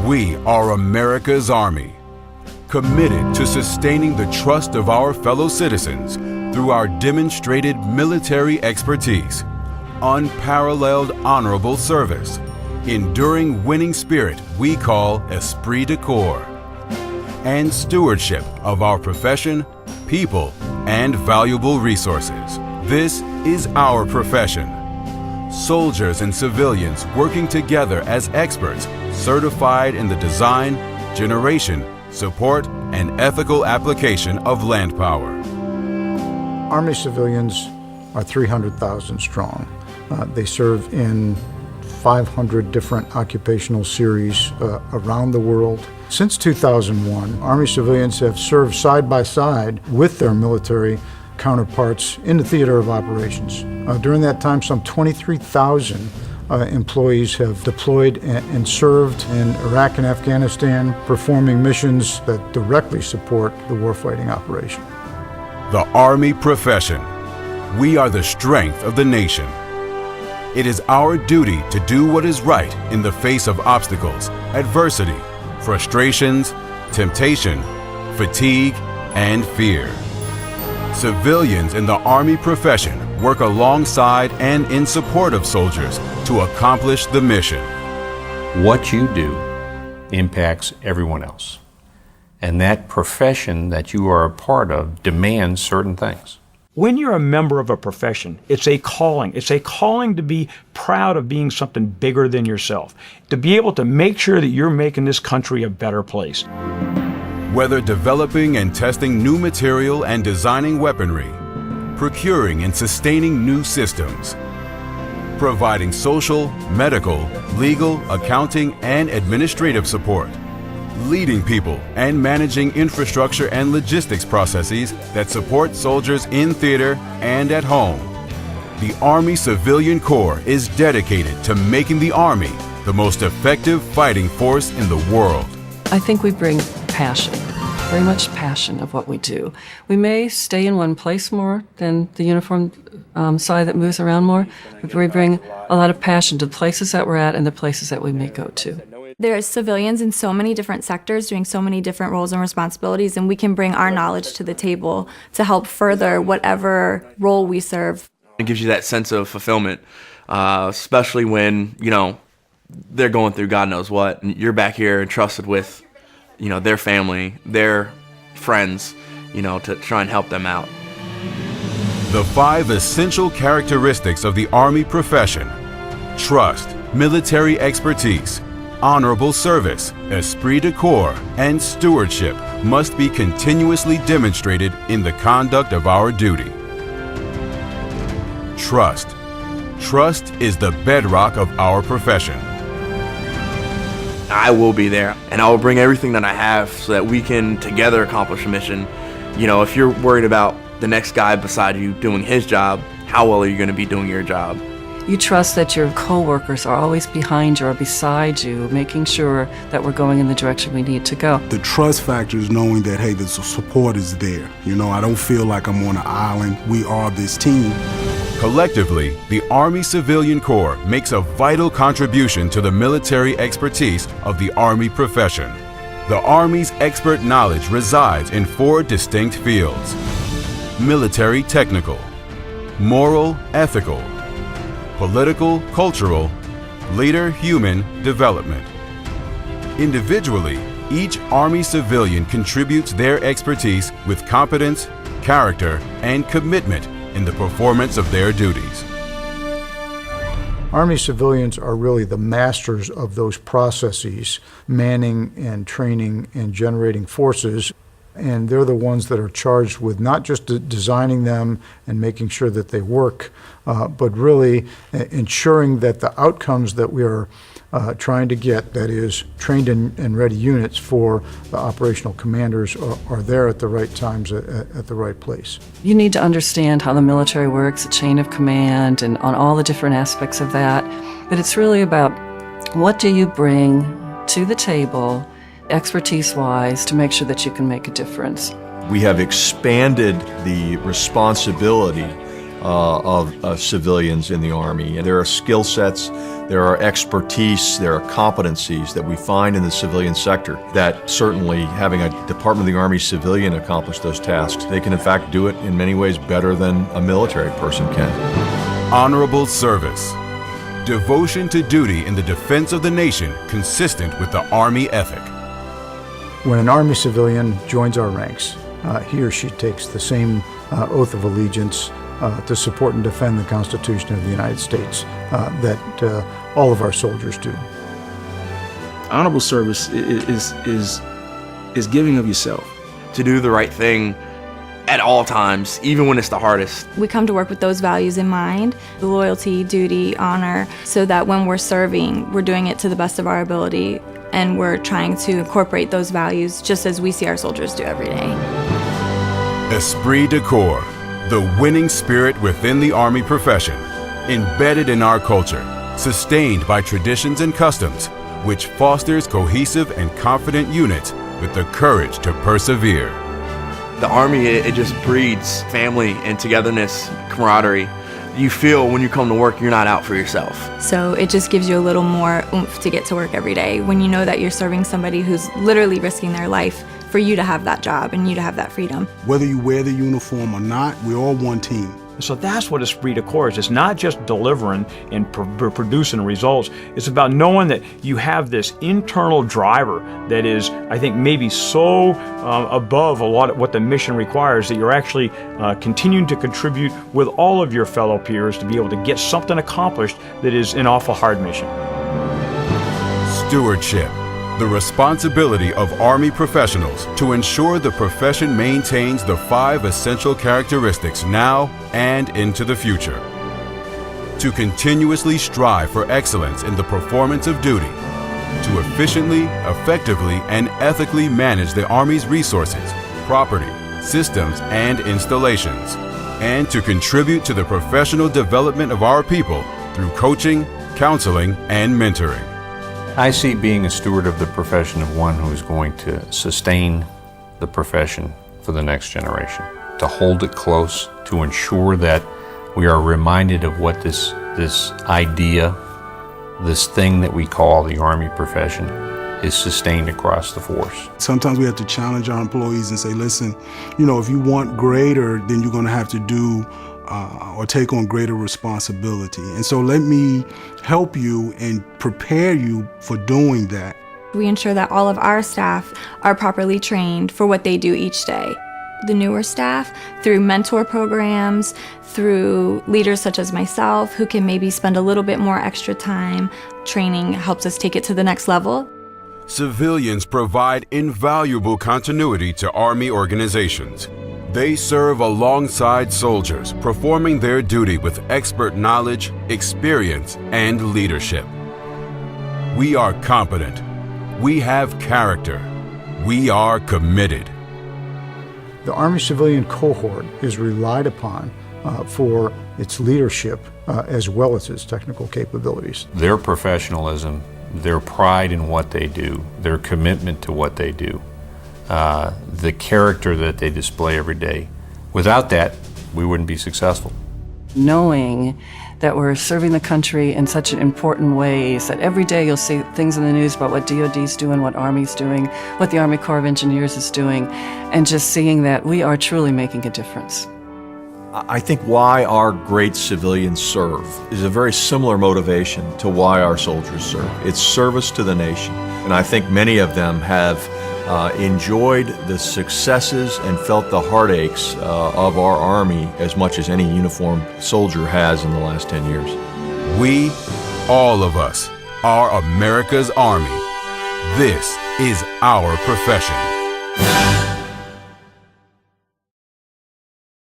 We are America's Army, committed to sustaining the trust of our fellow citizens through our demonstrated military expertise, unparalleled honorable service, enduring winning spirit we call esprit de corps, and stewardship of our profession, people, and valuable resources. This is our profession. Soldiers and civilians working together as experts certified in the design, generation, support, and ethical application of land power. Army civilians are 300,000 strong. They serve in 500 different occupational series around the world. Since 2001, Army civilians have served side by side with their military counterparts in the theater of operations. During that time, some 23,000 employees have deployed and served in Iraq and Afghanistan, performing missions that directly support the warfighting operation. The Army profession. We are the strength of the nation. It is our duty to do what is right in the face of obstacles, adversity, frustrations, temptation, fatigue, and fear. Civilians in the Army profession work alongside and in support of soldiers to accomplish the mission. What you do impacts everyone else. And that profession that you are a part of demands certain things. When you're a member of a profession, it's a calling. It's a calling to be proud of being something bigger than yourself, to be able to make sure that you're making this country a better place. Whether developing and testing new material and designing weaponry, procuring and sustaining new systems, providing social, medical, legal, accounting, and administrative support, leading people and managing infrastructure and logistics processes that support soldiers in theater and at home. The Army Civilian Corps is dedicated to making the Army the most effective fighting force in the world. I think we bring passion, very much passion of what we do. We may stay in one place more than the uniformed side that moves around more, but we bring a lot of passion to the places that we're at and the places that we may go to. There's civilians in so many different sectors doing so many different roles and responsibilities, and we can bring our knowledge to the table to help further whatever role we serve. It gives you that sense of fulfillment, especially when, they're going through God knows what, and you're back here entrusted with, their family, their friends, to try and help them out. The 5 essential characteristics of the Army profession: trust, military expertise, honorable service, esprit de corps, and stewardship must be continuously demonstrated in the conduct of our duty. Trust. Trust is the bedrock of our profession. I will be there, and I will bring everything that I have so that we can together accomplish a mission. If you're worried about the next guy beside you doing his job, how well are you going to be doing your job? You trust that your co-workers are always behind you or beside you, making sure that we're going in the direction we need to go. The trust factor is knowing that, hey, the support is there. I don't feel like I'm on an island. We are this team. Collectively, the Army Civilian Corps makes a vital contribution to the military expertise of the Army profession. The Army's expert knowledge resides in 4 distinct fields: military technical, moral ethical, political cultural, leader human development. Individually, each Army civilian contributes their expertise with competence, character, and commitment in the performance of their duties. Army civilians are really the masters of those processes, manning and training and generating forces, and they're the ones that are charged with not just designing them and making sure that they work, but really ensuring that the outcomes that we are trying to get, that is, trained and ready units for the operational commanders, are there at the right times at the right place. You need to understand how the military works, the chain of command, and on all the different aspects of that. But it's really about what do you bring to the table, expertise-wise, to make sure that you can make a difference. We have expanded the responsibility of civilians in the Army. And there are skill sets, there are expertise, there are competencies that we find in the civilian sector that certainly having a Department of the Army civilian accomplish those tasks, they can in fact do it in many ways better than a military person can. Honorable service. Devotion to duty in the defense of the nation consistent with the Army ethic. When an Army civilian joins our ranks, he or she takes the same oath of allegiance to support and defend the Constitution of the United States that all of our soldiers do. Honorable service is giving of yourself. To do the right thing at all times, even when it's the hardest. We come to work with those values in mind, the loyalty, duty, honor, so that when we're serving, we're doing it to the best of our ability, and we're trying to incorporate those values just as we see our soldiers do every day. Esprit de corps, the winning spirit within the Army profession, embedded in our culture, sustained by traditions and customs, which fosters cohesive and confident units with the courage to persevere. The Army, it just breeds family and togetherness, camaraderie. You feel when you come to work, you're not out for yourself. So it just gives you a little more oomph to get to work every day when you know that you're serving somebody who's literally risking their life for you to have that job and you to have that freedom. Whether you wear the uniform or not, we're all one team. So that's what esprit de corps is. It's not just delivering and producing results. It's about knowing that you have this internal driver that is, I think, maybe so above a lot of what the mission requires that you're actually continuing to contribute with all of your fellow peers to be able to get something accomplished that is an awful hard mission. Stewardship, the responsibility of Army professionals to ensure the profession maintains the 5 essential characteristics now and into the future. To continuously strive for excellence in the performance of duty, to efficiently, effectively, and ethically manage the Army's resources, property, systems, and installations, and to contribute to the professional development of our people through coaching, counseling, and mentoring. I see being a steward of the profession of one who is going to sustain the profession for the next generation, to hold it close, to ensure that we are reminded of what this idea, this thing that we call the Army profession, is sustained across the force. Sometimes we have to challenge our employees and say, listen, you know, if you want greater, then you're going to have to do or take on greater responsibility. And so let me help you and prepare you for doing that. We ensure that all of our staff are properly trained for what they do each day. The newer staff, through mentor programs, through leaders such as myself, who can maybe spend a little bit more extra time, training helps us take it to the next level. Civilians provide invaluable continuity to Army organizations. They serve alongside soldiers, performing their duty with expert knowledge, experience, and leadership. We are competent. We have character. We are committed. The Army civilian cohort is relied upon for its leadership as well as its technical capabilities. Their professionalism, their pride in what they do, their commitment to what they do, the character that they display every day. Without that, we wouldn't be successful. Knowing that we're serving the country in such important ways, that every day you'll see things in the news about what DOD's doing, what Army's doing, what the Army Corps of Engineers is doing, and just seeing that we are truly making a difference. I think why our great civilians serve is a very similar motivation to why our soldiers serve. It's service to the nation. And I think many of them have enjoyed the successes and felt the heartaches of our Army as much as any uniformed soldier has in the last 10 years. We, all of us, are America's Army. This is our profession.